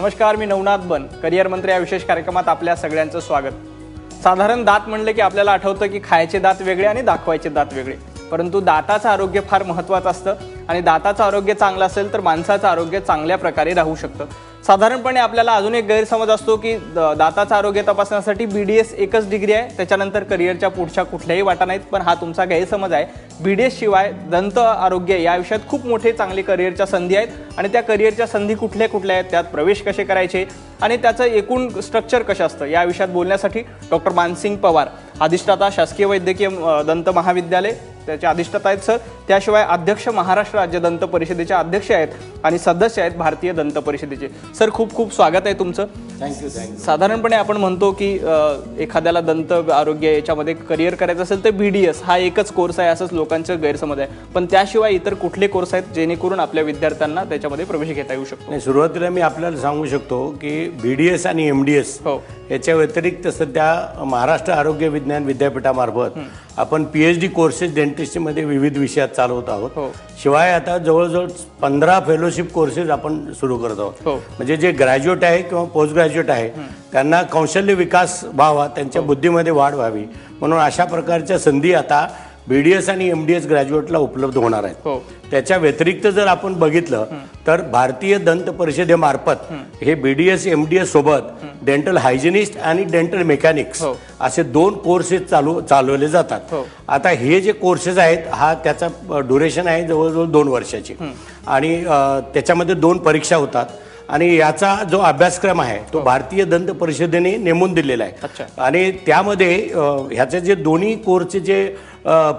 नमस्कार, मी नवनाथ बन करिअर मंत्री या विशेष कार्यक्रमात आपल्या सगळ्यांचं स्वागत. साधारण दात म्हणले की आपल्याला आठवतं की खायचे दात वेगळे आणि दाखवायचे दात वेगळे, परंतु दाताचं आरोग्य फार महत्त्वाचं असतं आणि दाताचं आरोग्य चांगलं असेल तर माणसाचं आरोग्य चांगल्या प्रकारे राहू शकतं. साधारणपणे आपल्याला अजून एक गैरसमज असतो की दाताचं आरोग्य तपासण्यासाठी BDS एकच डिग्री आहे, त्याच्यानंतर करिअरच्या पुढच्या कुठल्याही वाटा नाहीत. पण हा तुमचा गैरसमज आहे. BDS शिवाय दंत आरोग्य या विषयात खूप मोठे चांगले करिअरच्या संधी आहेत आणि त्या करिअरच्या संधी कुठल्या कुठल्या आहेत, त्यात प्रवेश कसे करायचे आणि त्याचं एकूण स्ट्रक्चर कसं असतं या विषयात बोलण्यासाठी डॉक्टर मानसिंग पवार, अधिष्ठाता शासकीय वैद्यकीय दंत महाविद्यालय त्याचे अधिष्ठाता आहेत सर. त्याशिवाय अध्यक्ष महाराष्ट्र राज्य दंत परिषदेचे अध्यक्ष आहेत आणि सदस्य आहेत भारतीय दंत परिषदेचे. सर, खूप खूप स्वागत आहे तुमचं. थँक्यू. साधारणपणे आपण म्हणतो की एखाद्याला दंत आरोग्य याच्यामध्ये करिअर करायचं असेल तर BDS हा एकच कोर्स आहे, असंच लोकांचं गैरसमज आहे. पण त्याशिवाय इतर कुठले कोर्स आहेत जेणेकरून आपल्या विद्यार्थ्यांना त्याच्यामध्ये प्रवेश घेता येऊ शकतो? सुरुवातीला मी आपल्याला सांगू शकतो की BDS आणि MDS याच्या व्यतिरिक्त सध्या महाराष्ट्र आरोग्य विज्ञान विद्यापीठामार्फत आपण PhD कोर्सेस डेंटिस्टमध्ये विविध विषयात चालवत आहोत. शिवाय आता जवळजवळ 15 फेलोशिप कोर्सेस आपण सुरू करत आहोत. म्हणजे जे ग्रॅज्युएट आहे किंवा पोस्ट ग्रॅज्युएट आहे त्यांना कौशल्य विकास व्हावा, त्यांच्या बुद्धीमध्ये वाढ व्हावी म्हणून अशा प्रकारच्या संधी आता BDS आणि MDS ग्रॅज्युएटला उपलब्ध होणार आहेत. त्याच्या व्यतिरिक्त जर आपण बघितलं तर भारतीय दंत परिषदेमार्फत हे BDS MDS सोबत डेंटल हायजिनिस्ट आणि डेंटल मेकॅनिक्स असे 2 कोर्सेस चालवले जातात. आता हे जे कोर्सेस आहेत हा त्याचा ड्युरेशन आहे जवळजवळ 2 वर्षाची आणि त्याच्यामध्ये 2 परीक्षा होतात आणि याचा जो अभ्यासक्रम आहे तो भारतीय दंत परिषदेने नेमून दिलेला आहे. आणि त्यामध्ये ह्याचे जे दोन्ही कोर्सचे जे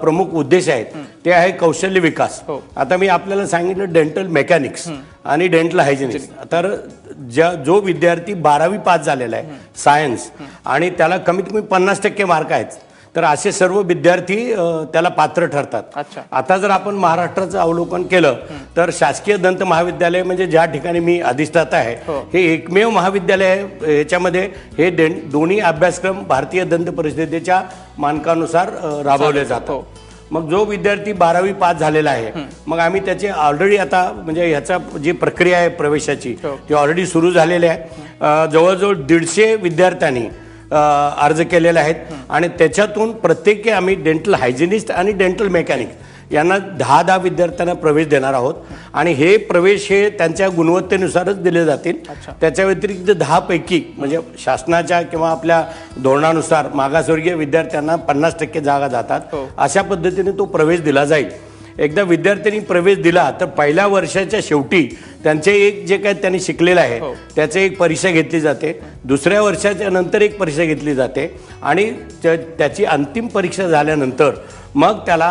प्रमुख उद्देश आहेत ते आहे कौशल्य विकास. आता मी आपल्याला सांगितलं डेंटल मेकॅनिक्स आणि डेंटल हायजिनिस्ट. तर जो विद्यार्थी 12वी पास झालेला आहे सायन्स आणि त्याला कमीत कमी 50% मार्क आहेत तर असे सर्व विद्यार्थी त्याला पात्र ठरतात. आता जर आपण महाराष्ट्राचं अवलोकन केलं तर शासकीय दंत महाविद्यालय म्हणजे ज्या ठिकाणी मी अधिष्ठाता आहे हे एकमेव महाविद्यालय आहे. याच्यामध्ये हे दोन्ही अभ्यासक्रम भारतीय दंत परिषदेच्या मानकानुसार राबवले जातात. मग जो विद्यार्थी 12वी पास झालेला आहे मग आम्ही त्याचे ऑलरेडी आता म्हणजे ह्याचा जी प्रक्रिया आहे प्रवेशाची ती ऑलरेडी सुरू झालेली आहे. जवळजवळ 150 विद्यार्थ्यांनी अर्ज केलेले आहेत आणि त्याच्यातून प्रत्येकी आम्ही डेंटल हायजिनिस्ट आणि डेंटल मेकॅनिक यांना 10 विद्यार्थ्यांना प्रवेश देणार आहोत आणि हे प्रवेश हे त्यांच्या गुणवत्तेनुसारच दिले जातील. त्याच्या व्यतिरिक्त 10 पैकी म्हणजे शासनाच्या किंवा आपल्या धोरणानुसार मागासवर्गीय विद्यार्थ्यांना 50% जागा जातात. अशा पद्धतीने तो प्रवेश दिला जाईल. एकदा विद्यार्थ्यांनी प्रवेश दिला तर पहिल्या वर्षाच्या शेवटी त्यांचे एक जे काही त्यांनी शिकलेलं आहे त्याचे एक परीक्षा घेतली जाते. दुसऱ्या वर्षाच्या नंतर एक परीक्षा घेतली जाते आणि त्याची अंतिम परीक्षा झाल्यानंतर मग त्याला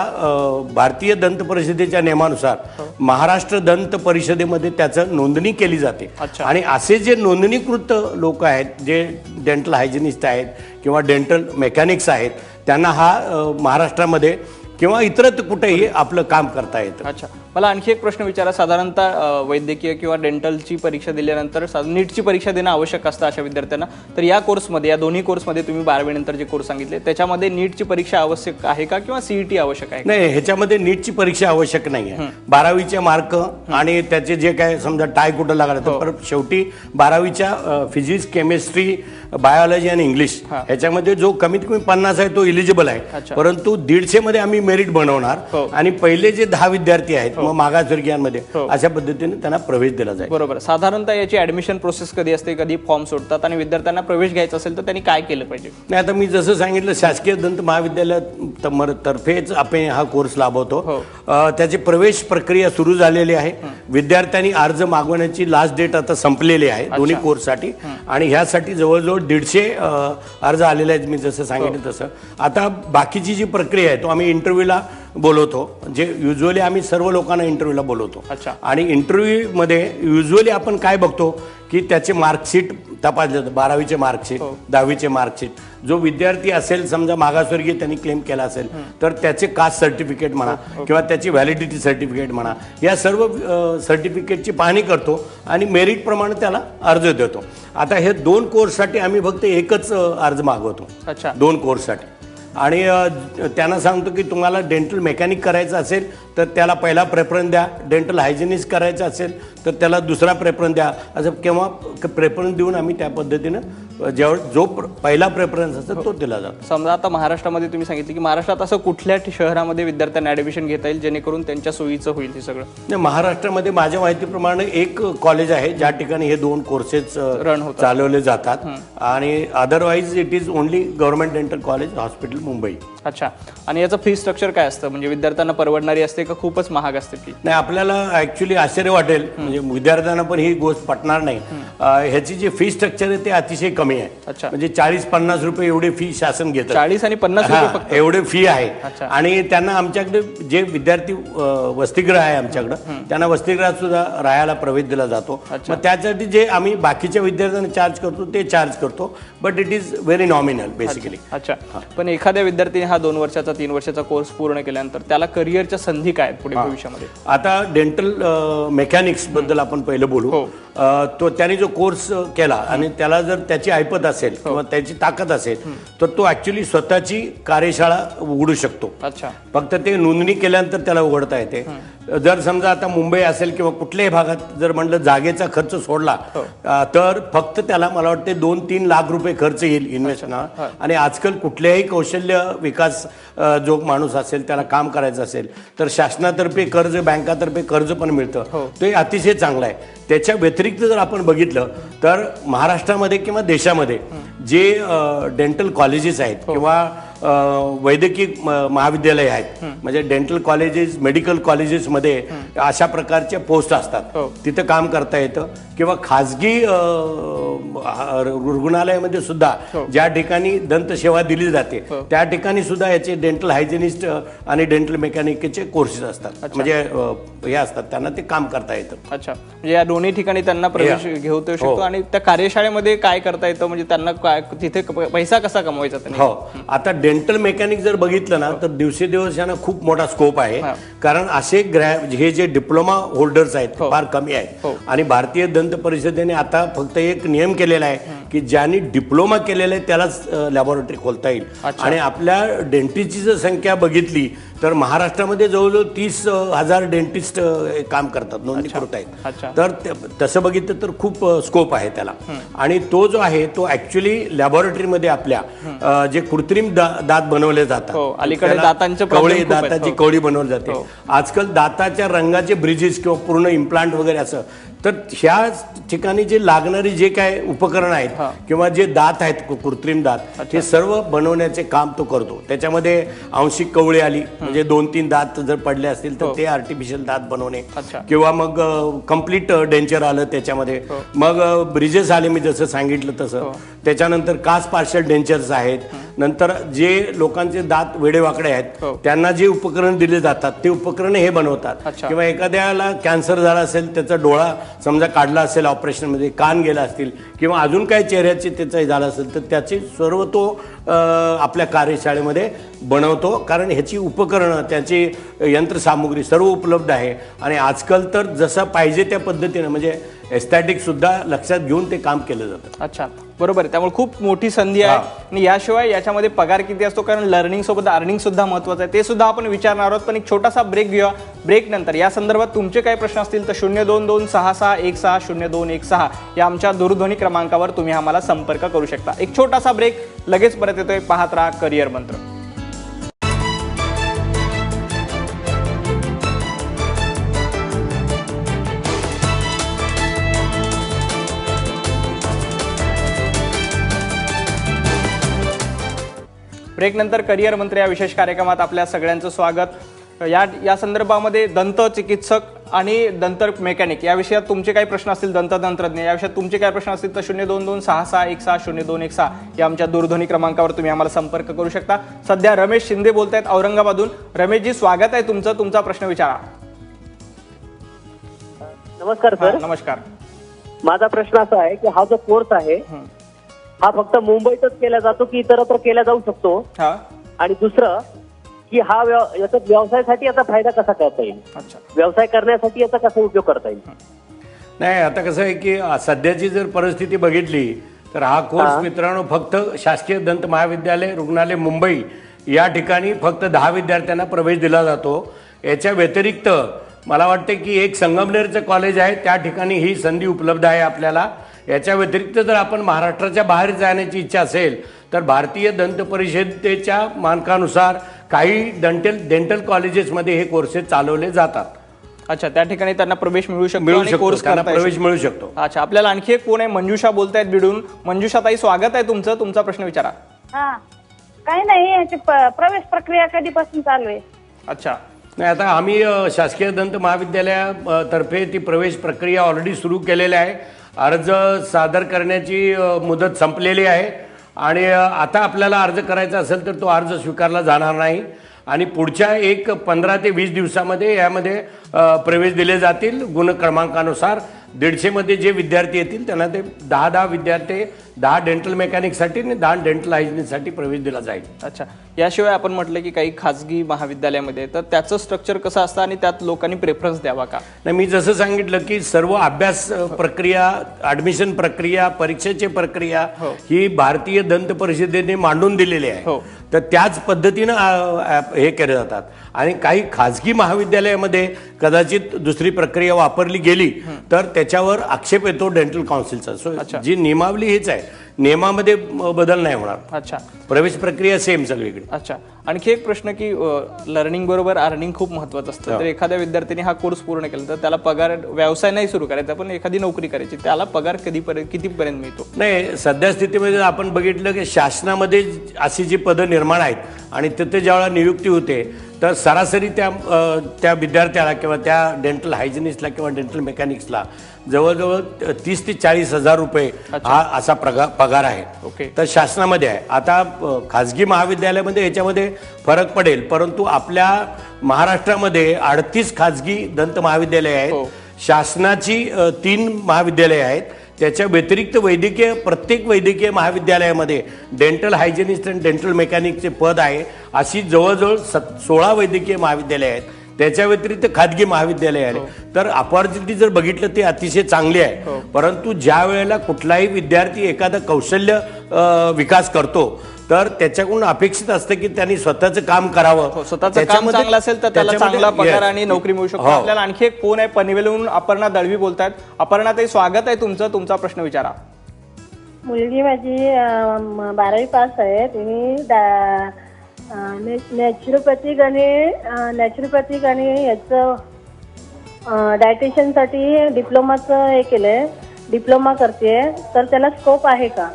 भारतीय दंत परिषदेच्या नियमानुसार महाराष्ट्र दंत परिषदेमध्ये त्याचं नोंदणी केली जाते. आणि असे जे नोंदणीकृत लोक आहेत जे डेंटल हायजिनिस्ट आहेत किंवा डेंटल मेकॅनिक्स आहेत त्यांना हा महाराष्ट्रामध्ये किंवा इतरत्र कुठेही आपलं काम करता येतं. मला आणखी एक प्रश्न विचारा. साधारणतः वैद्यकीय किंवा डेंटलची परीक्षा दिल्यानंतर नीटची परीक्षा देणं आवश्यक असतं अशा विद्यार्थ्यांना. तर या कोर्समध्ये या दोन्ही कोर्समध्ये तुम्ही 12वी नंतर जे कोर्स सांगितले त्याच्यामध्ये नीटची परीक्षा आवश्यक आहे का किंवा CET आवश्यक आहे? नाही, ह्याच्यामध्ये नीटची परीक्षा आवश्यक नाही आहे. 12वीचे मार्क आणि त्याचे जे काय समजा टाय कुठं लागला तर शेवटी 12वीच्या फिजिक्स, केमिस्ट्री, बायोलॉजी आणि इंग्लिश ह्याच्यामध्ये जो कमीत कमी 50 आहे तो इलिजिबल आहे. परंतु 150 मध्ये आम्ही मेरिट बनवणार आणि पहिले जे 10 विद्यार्थी आहेत मग मागासवर्गीयांमध्ये अशा पद्धतीने त्यांना प्रवेश दिला जाईल. बरोबर. साधारणतः याची ऍडमिशन प्रोसेस कधी असते, कधी फॉर्म सोडतात आणि विद्यार्थ्यांना प्रवेश घ्यायचा असेल तर त्यांनी काय केलं पाहिजे? नाही, आता मी जसं सांगितलं शासकीय दंत महाविद्यालयातर्फेच आपण हा कोर्स राबवतो. त्याची प्रवेश प्रक्रिया सुरू झालेली आहे. विद्यार्थ्यांनी अर्ज मागवण्याची लास्ट डेट आता संपलेली आहे दोन्ही कोर्ससाठी आणि ह्यासाठी जवळजवळ 150 अर्ज आलेले आहेत. मी जसं सांगितलं तसं आता बाकीची जी प्रक्रिया आहे तो आम्ही इंटरव्ह्यूला बोलवतो. जे युजली आम्ही सर्व लोकांना इंटरव्ह्यूला बोलवतो आणि इंटरव्ह्यूमध्ये युजली आपण काय बघतो की त्याचे मार्कशीट तपासले जातं. 12वीचे मार्कशीट, 10वीचे मार्कशीट. जो विद्यार्थी असेल समजा मागासवर्गीय त्यांनी क्लेम केला असेल तर त्याचे कास्ट सर्टिफिकेट म्हणा किंवा त्याची व्हॅलिडिटी सर्टिफिकेट म्हणा या सर्व सर्टिफिकेटची पाहणी करतो आणि मेरिट प्रमाणे त्याला अर्ज देतो. आता हे 2 कोर्ससाठी आम्ही फक्त एकच अर्ज मागवतो. 2 कोर्ससाठी आणि त्यांना सांगतो की तुम्हाला डेंटल मेकॅनिक करायचं असेल तर त्याला पहिला प्रेफरन्स द्या, डेंटल हायजिनिस्ट करायचं असेल तर त्याला दुसरा प्रेफरन्स द्या, असं केव्हा प्रेफरन्स देऊन आम्ही त्या पद्धतीनं जो पहिला प्रेफरन्स असतो तो दिला जातो. समजा आता महाराष्ट्रामध्ये तुम्ही सांगितलं की महाराष्ट्रात असं कुठल्या शहरामध्ये विद्यार्थ्यांना ॲडमिशन घेता येईल जेणेकरून त्यांच्या सोयीचं होईल हे सगळं? नाही, महाराष्ट्रामध्ये माझ्या माहितीप्रमाणे एक कॉलेज आहे ज्या ठिकाणी हे 2 कोर्सेस रन होतात, चालवले जातात आणि otherwise it is only government dental college hospital Mumbai. अच्छा. आणि याचं फी स्ट्रक्चर काय असतं? म्हणजे विद्यार्थ्यांना परवडणारी असते का खूपच महाग असते फी? नाही, आपल्याला ऍक्च्युली आश्चर्य वाटेल, म्हणजे विद्यार्थ्यांना पण ही गोष्ट पटणार नाही. ह्याची जी फी स्ट्रक्चर आहे ते अतिशय कमी आहे. अच्छा. म्हणजे 40-50 रुपये एवढी फी शासन घेतं. 40 आणि 50 रुपये फक्त एवढे फी आहे. अच्छा. आणि त्यांना आमच्याकडे जे विद्यार्थी वसतिगृह आहे आमच्याकडं, त्यांना वसतिगृहात सुद्धा राहायला प्रवेश दिला जातो. मग त्यासाठी जे आम्ही बाकीच्या विद्यार्थ्यांना चार्ज करतो ते चार्ज करतो, but it is very nominal basically. अच्छा. पण एखाद्या विद्यार्थ्याने हा 2 वर्षाचा 3 वर्षाचा कोर्स पूर्ण केल्यानंतर त्याला करिअरच्या संधी काय आहेत पुढे भविष्यामध्ये? आता डेंटल मेकॅनिक्स बद्दल आपण पहिलं बोलू. तो त्याने जो कोर्स केला आणि त्याला जर त्याची ऐपत असेल किंवा त्याची ताकद असेल तर तो ऍक्च्युली स्वतःची कार्यशाळा उघडू शकतो. अच्छा. फक्त ते नोंदणी केल्यानंतर त्याला उघडता येते. जर समजा आता मुंबई असेल किंवा कुठल्याही भागात जर म्हणलं जागेचा खर्च सोडला तर फक्त त्याला मला वाटते 2-3 लाख रुपये खर्च येईल इन्व्हेस्टमेंट. आणि आजकाल कुठल्याही कौशल्य विकास जो माणूस असेल त्याला काम करायचं असेल तर शासनातर्फे कर्ज, बँकातर्फे कर्ज पण मिळतं. ते अतिशय चांगलं आहे. त्याच्या व्यतिरिक्त जर आपण बघितलं तर महाराष्ट्रामध्ये किंवा देशामध्ये जे डेंटल कॉलेजेस आहेत किंवा वैद्यकीय महाविद्यालय आहेत, म्हणजे डेंटल कॉलेजेस, मेडिकल कॉलेजेसमध्ये अशा प्रकारच्या पोस्ट असतात, तिथं काम करता येतं. किंवा खाजगी रुग्णालयामध्ये सुद्धा ज्या ठिकाणी दंतसेवा दिली जाते त्या ठिकाणी सुद्धा याचे डेंटल हायजिनिस्ट आणि डेंटल मेकॅनिकचे कोर्सेस असतात, म्हणजे हे असतात, त्यांना ते काम करता येतं. अच्छा. म्हणजे या दोन्ही ठिकाणी त्यांना प्रवेश घेऊ शकतो. आणि त्या कार्यशाळेमध्ये काय करता येतं, म्हणजे त्यांना काय तिथे पैसा कसा कमवायचा त्यांनी? हो. आता डेंटल मेकॅनिक जर बघितलं ना तर दिवसेदिवस यांना खूप मोठा स्कोप आहे. कारण असे हे जे डिप्लोमा होल्डर्स आहेत फार कमी आहेत. आणि भारतीय दंत परिषदेने आता फक्त एक नियम केलेला आहे की ज्यांनी डिप्लोमा केलेला आहे त्यालाच लॅबोरेटरी खोलता येईल. आणि आपल्या डेंटिस्टची जर संख्या बघितली तर महाराष्ट्रामध्ये जवळजवळ 30,000 डेंटिस्ट काम करतात, नोंदणी करत आहेत. तर तसं बघितलं तर खूप स्कोप आहे त्याला. आणि तो जो आहे तो ऍक्च्युली लॅबोरेटरीमध्ये आपल्या जे कृत्रिम दात बनवले जातात, अलीकडे दातांचे कवळी, दाताची कवळी बनवली जाते. आजकाल दाताच्या रंगाचे ब्रिजेस किंवा पूर्ण इम्प्लांट वगैरे असं, तर ह्या ठिकाणी जे लागणारी जे काय उपकरण आहेत किंवा जे दात आहेत कृत्रिम दात, हे सर्व बनवण्याचे काम तो करतो. त्याच्यामध्ये आंशिक कवळी आली म्हणजे 2-3 दात जर पडले असतील तर ते आर्टिफिशियल दात बनवणे, किंवा मग कम्प्लीट डेंचर आलं त्याच्यामध्ये, मग ब्रिजेस आले मी जसं सांगितलं तसं. त्याच्यानंतर कास्ट पार्शल डेंचर्स आहेत. नंतर जे लोकांचे दात वेडेवाकडे आहेत त्यांना जे उपकरण दिले जातात ते उपकरण हे बनवतात. किंवा एखाद्याला कॅन्सर झाला असेल, त्याचा डोळा समजा काढला असेल ऑपरेशनमध्ये, कान गेला असतील किंवा अजून काही चेहऱ्याचे त्याचं झालं असेल तर त्याचे सर्व तो आपल्या कार्यशाळेमध्ये बनवतो. कारण ह्याची उपकरणं, त्याची यंत्रसामुग्री सर्व उपलब्ध आहे. आणि आजकाल तर जसं पाहिजे त्या पद्धतीनं म्हणजे एस्थेटिक सुद्धा लक्षात घेऊन ते काम केलं जातं. अच्छा, बरोबर आहे. त्यामुळे खूप मोठी संधी आहे. आणि याशिवाय याच्यामध्ये पगार किती असतो, कारण लर्निंग सोबत अर्निंग सुद्धा महत्वाचं आहे, ते सुद्धा आपण विचारणार आहोत. पण एक छोटासा ब्रेक घेऊया. ब्रेक नंतर या संदर्भात तुमचे काही प्रश्न असतील तर 022661600216 या आमच्या दूरध्वनी क्रमांकावर तुम्ही आम्हाला संपर्क करू शकता. एक छोटासा ब्रेक, लगेच परत येतोय. पाहत राहा करिअर मंत्र. ब्रेक नंतर करिअर मंत्र या विशेष कार्यक्रमात आपल्या सगळ्यांचं स्वागत. या संदर्भामध्ये दंत चिकित्सक आणि दंत मेकॅनिक या विषयात तुमचे काही प्रश्न असतील, दंत तंत्रज्ञ या विषयात तुमचे काही प्रश्न असतील तर 022661600216 या आमच्या दूरध्वनी क्रमांकावर तुम्ही आम्हाला संपर्क करू शकता. सध्या रमेश शिंदे बोलतायत औरंगाबादहून. रमेशजी, स्वागत आहे तुमचं. तुमचा प्रश्न विचारा. नमस्कार सर. नमस्कार. माझा प्रश्न असा आहे की हा जो कोर्स आहे हा फक्त मुंबईतच केला जातो की इतरत्र केला जाऊ शकतो? आणि दुसरं की हा याचा व्यवसायासाठी याचा फायदा कसा करता येईल? व्यवसाय करण्यासाठी याचा कसा उपयोग करता येईल? नाही, आता कसं आहे की सध्याची जर परिस्थिती बघितली तर हा कोर्स मित्रांनो फक्त शासकीय दंत महाविद्यालय रुग्णालय मुंबई या ठिकाणी फक्त 10 विद्यार्थ्यांना प्रवेश दिला जातो। याच्या व्यतिरिक्त मला वाटते की एक संगमनेरचं कॉलेज आहे, त्या ठिकाणी ही संधी उपलब्ध आहे आपल्याला। याच्या व्यतिरिक्त जर आपण महाराष्ट्राच्या बाहेर जाण्याची इच्छा असेल तर भारतीय दंत परिषदेच्या मानकानुसार काही डेंटल कॉलेजेसमध्ये हे कोर्सेस चालवले जातात। अच्छा, त्या ठिकाणी त्यांना प्रवेश मिळू शकतो आणि कोर्स त्यांना करता प्रवेश मिळू शकतो। अच्छा, आपल्याला आणखी एक कोण आहे, मंजुषा बोलतायत बीडून। मंजुषा ताई, स्वागत आहे तुमचं, तुमचा प्रश्न विचारा। हा, काही नाही, याची प्रवेश प्रक्रिया कधीपासून चालू आहे? अच्छा, नाही, आता आम्ही शासकीय दंत महाविद्यालयातर्फे ती प्रवेश प्रक्रिया ऑलरेडी सुरू केलेली आहे। अर्ज सादर करण्याची मुदत संपलेली आहे आणि आता आपल्याला अर्ज करायचा असेल तर तो अर्ज स्वीकारला जाणार नाही आणि पुढच्या 15 ते 20 दिवसामध्ये यामध्ये प्रवेश दिले जातील। गुण क्रमांकानुसार 150 मध्ये जे विद्यार्थी येतील त्यांना ते 10 विद्यार्थी 10 डेंटल मेकॅनिकसाठी आणि 10 डेंटल हायजिनिस्टसाठी प्रवेश दिला जाईल। अच्छा, याशिवाय आपण म्हटलं की काही खाजगी महाविद्यालयामध्ये तर त्याचं स्ट्रक्चर कसं असतं आणि त्यात लोकांनी प्रेफरन्स द्यावा का? नाही, मी जसं सांगितलं की सर्व अभ्यास प्रक्रिया, ऍडमिशन प्रक्रिया, परीक्षेची प्रक्रिया ही भारतीय दंत परिषदेने मांडून दिलेली आहे। तर त्याच पद्धतीनं हे केले जातात आणि काही खाजगी महाविद्यालयामध्ये कदाचित दुसरी प्रक्रिया वापरली गेली तर त्याच्यावर आक्षेप येतो डेंटल काउन्सिलचा। सो जी नियमावली हीच आहे, नियमामध्ये बदल नाही होणार। अच्छा, प्रवेश प्रक्रिया सेम सगळीकडे। अच्छा, आणखी एक प्रश्न की लर्निंग बरोबर अर्निंग खूप महत्वाचं असतं। तर एखाद्या विद्यार्थ्याने हा कोर्स पूर्ण केला तर त्याला पगार, व्यवसाय नाही सुरू करायचा पण एखादी नोकरी करायची, त्याला पगार कितीपर्यंत मिळतो? नाही, सध्या स्थितीमध्ये आपण बघितलं की शासनामध्ये अशी जी पदं निर्माण आहेत आणि तिथे ज्यावेळेला नियुक्ती होते तर सरासरी त्या विद्यार्थ्याला किंवा त्या डेंटल हायजिनिस्टला किंवा डेंटल मेकॅनिक्सला जवळजवळ 30 ते 40 हजार रुपये हा असा पगार आहे। ओके, तर शासनामध्ये आहे। आता खाजगी महाविद्यालयामध्ये याच्यामध्ये फरक पडेल, परंतु आपल्या महाराष्ट्रामध्ये 38 खाजगी दंत महाविद्यालय आहेत। शासनाची 3 महाविद्यालय आहेत। त्याच्या व्यतिरिक्त प्रत्येक वैद्यकीय महाविद्यालयामध्ये डेंटल हायजिनिस्ट आणि डेंटल मेकॅनिकचे पद आहे। अशी जवळजवळ 16 वैद्यकीय महाविद्यालय आहेत। त्याच्या व्यतिरिक्त खाजगी महाविद्यालय आहे। तर अपॉर्च्युनिटी जर बघितलं ते अतिशय चांगली आहे, परंतु ज्या वेळेला कुठलाही विद्यार्थी एखादा कौशल्य विकास करतो तर त्याच्याकडून अपेक्षित असतं की त्यांनी स्वतःचं काम करावं। स्वतःचं काम चांगलं असेल तर त्याला चांगला पगार आणि नोकरी मिळू शकतो। आपल्याला आणखी एक फोन आहे, पनवेलहून अपर्णा दळवी बोलतायत। अपर्णा ताई, स्वागत आहे तुमचं, तुमचा प्रश्न विचारा। मुलगी माझी 12वी पास आहे। तिने नॅचरोपॅथिक आणि याचं डायटिशियनसाठी डिप्लोमाचं हे केलंय, डिप्लोमा करते, तर त्याला स्कोप आहे का?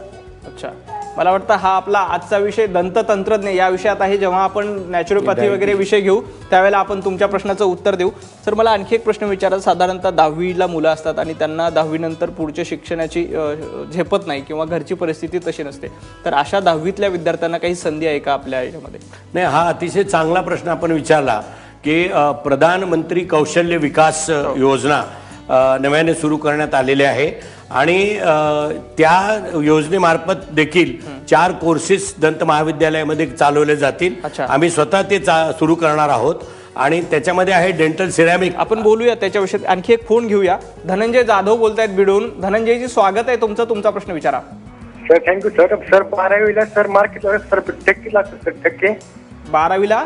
अच्छा, मला वाटतं हा आपला आजचा विषय दंततंत्रज्ञ या विषयात आहे। जेव्हा आपण नॅचरोपॅथी वगैरे विषय घेऊ त्यावेळेला आपण तुमच्या प्रश्नाचं उत्तर देऊ। सर, मला आणखी एक प्रश्न विचारायचा, साधारणतः 10वीला मुलं असतात आणि त्यांना 10वी नंतर पुढच्या शिक्षणाची झेपत नाही किंवा घरची परिस्थिती तशी नसते, तर अशा 10वीतल्या विद्यार्थ्यांना काही संधी आहे का आपल्या याच्यामध्ये? नाही, हा अतिशय चांगला प्रश्न आपण विचारला की प्रधानमंत्री कौशल्य विकास योजना नव्याने सुरू करण्यात आलेले आहे आणि त्या योजनेमार्फत देखील 4 कोर्सेस दंत महाविद्यालयामध्ये चालवले जातील। आम्ही स्वतः ते सुरू करणार आहोत आणि त्याच्यामध्ये आहे डेंटल सिरॅमिक। आपण बोलूया त्याच्याविषयी, आणखी एक फोन घेऊया। धनंजय जाधव बोलतायत बीडून। धनंजयजी, स्वागत आहे तुमचं, तुमचा प्रश्न विचारा। Sir, thank you sir. सर, 12वीला सर मार्केट लागत, सर टक्के लागतात, सर टक्के 12वीला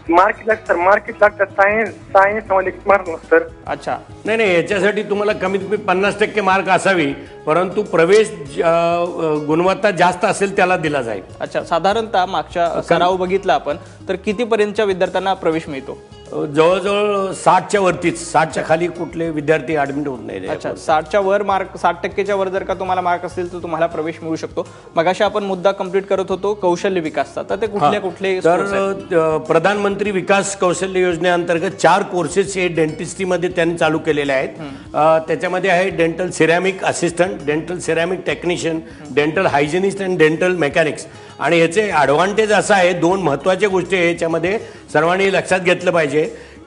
मार्केट लागतात, सर मार्केट लागतात, सायन्स मध्ये मार्क सर। अच्छा, नाही, याच्यासाठी तुम्हाला कमीत कमी 50% मार्क असावी, परंतु प्रवेश गुणवत्ता जास्त असेल त्याला दिला जाईल। अच्छा, साधारणतः मागच्या सराव बघितला आपण तर कितीपर्यंतच्या विद्यार्थ्यांना प्रवेश मिळतो? जवळजवळ 60च्या वरतीच, 60च्या खाली कुठले विद्यार्थी ऍडमिट होत नाही। अच्छा, 60च्या वर मार्क, 60% वर जर का तुम्हाला मार्क असतील तर तुम्हाला प्रवेश मिळू शकतो। मगाशी आपण मुद्दा कंप्लीट करत होतो कौशल्य विकासचा, तर ते कुठले? तर प्रधानमंत्री विकास कौशल्य योजनेअंतर्गत 4 कोर्सेस हे डेंटिस्ट्रीमध्ये त्यांनी चालू केलेले आहेत। त्याच्यामध्ये आहे dental ceramic assistant, dental ceramic technician, dental hygienist आणि डेंटल मेकॅनिक्स। आणि याचे ॲडव्हान्टेज असं आहे, 2 महत्त्वाच्या गोष्टी आहे याच्यामध्ये सर्वांनी लक्षात घेतलं पाहिजे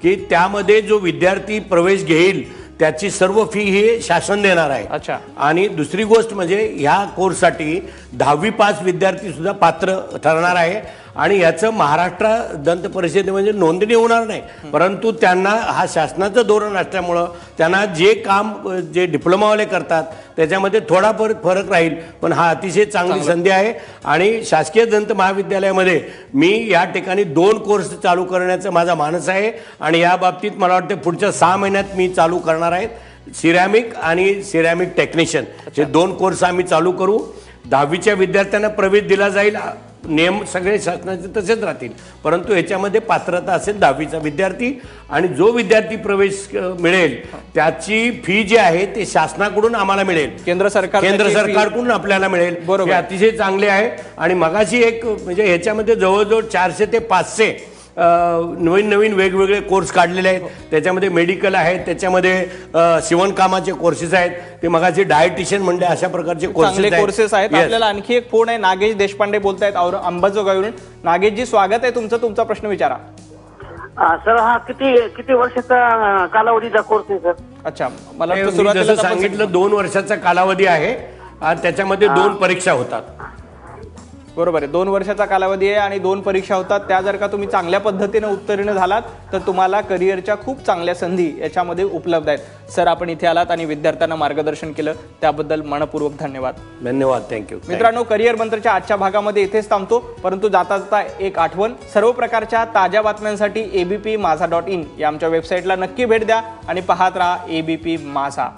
की त्यामध्ये जो विद्यार्थी प्रवेश घेईल त्याची सर्व फी हे शासन देणार आहे। अच्छा, आणि दुसरी गोष्ट म्हणजे ह्या कोर्ससाठी 10वी पास विद्यार्थी सुद्धा पात्र ठरणार आहे आणि याचं महाराष्ट्र दंत परिषदेमध्ये नोंदणी होणार नाही, परंतु त्यांना हा शासनाचं धोरण असल्यामुळं त्यांना जे काम जे डिप्लोमावाले करतात त्याच्यामध्ये थोडा फरक राहील, पण हा अतिशय चांगली संधी आहे. आणि शासकीय दंत महाविद्यालयामध्ये मी या ठिकाणी 2 कोर्स चालू करण्याचा माझा मानस आहे आणि या बाबतीत मला वाटतं पुढच्या 6 महिन्यात मी चालू करणार आहे. सिरॅमिक आणि सिरॅमिक टेक्निशियन हे 2 कोर्स आम्ही चालू करू. 10वीच्या विद्यार्थ्यांना प्रवेश दिला जाईल. नियम सगळे शासनाचे तसेच राहतील, परंतु याच्यामध्ये पात्रता असेल 10वीचा विद्यार्थी, आणि जो विद्यार्थी प्रवेश मिळेल त्याची फी जी आहे ते शासनाकडून आम्हाला मिळेल, केंद्र सरकारकडून आपल्याला मिळेल. हे अतिशय चांगले आहे. आणि मगाशी एक म्हणजे ह्याच्यामध्ये जवळजवळ 400 ते 500 नवीन वेगवेगळे कोर्स काढलेले आहेत. त्याच्यामध्ये मेडिकल आहेत, त्याच्यामध्ये शिवणकामाचे कोर्सेस आहेत, ते मगाशी डायटिशियन म्हणले अशा प्रकारचे कोर्सेस आहेत. आपल्याला आणखी एक फोन आहे. नागेश देशपांडे बोलतायत अंबाजोगाईवरून. नागेशजी, स्वागत आहे तुमचं. तुमचा प्रश्न विचारा. सर, हा किती वर्षाचा कालावधीचा कोर्स आहे सर? अच्छा, मला जसं सांगितलं 2 वर्षाचा कालावधी आहे आणि त्याच्यामध्ये 2 परीक्षा होतात. बरोबर आहे, 2 वर्षाचा कालावधी आहे आणि 2 परीक्षा होतात. त्या जर का तुम्ही चांगल्या पद्धतीने उत्तीर्ण झालात तर तुम्हाला करिअरच्या खूप चांगल्या संधी याच्यामध्ये उपलब्ध आहेत. सर, आपण इथे आलात आणि विद्यार्थ्यांना मार्गदर्शन केलं त्याबद्दल मनपूर्वक धन्यवाद. थँक्यू. मित्रांनो, करिअर मंत्रच्या आजच्या भागामध्ये इथेच थांबतो, परंतु जाता जाता एक आठवण, सर्व प्रकारच्या ताज्या बातम्यांसाठी abpmaza.in या आमच्या वेबसाईटला नक्की भेट द्या आणि पाहत राहा ABP माझा.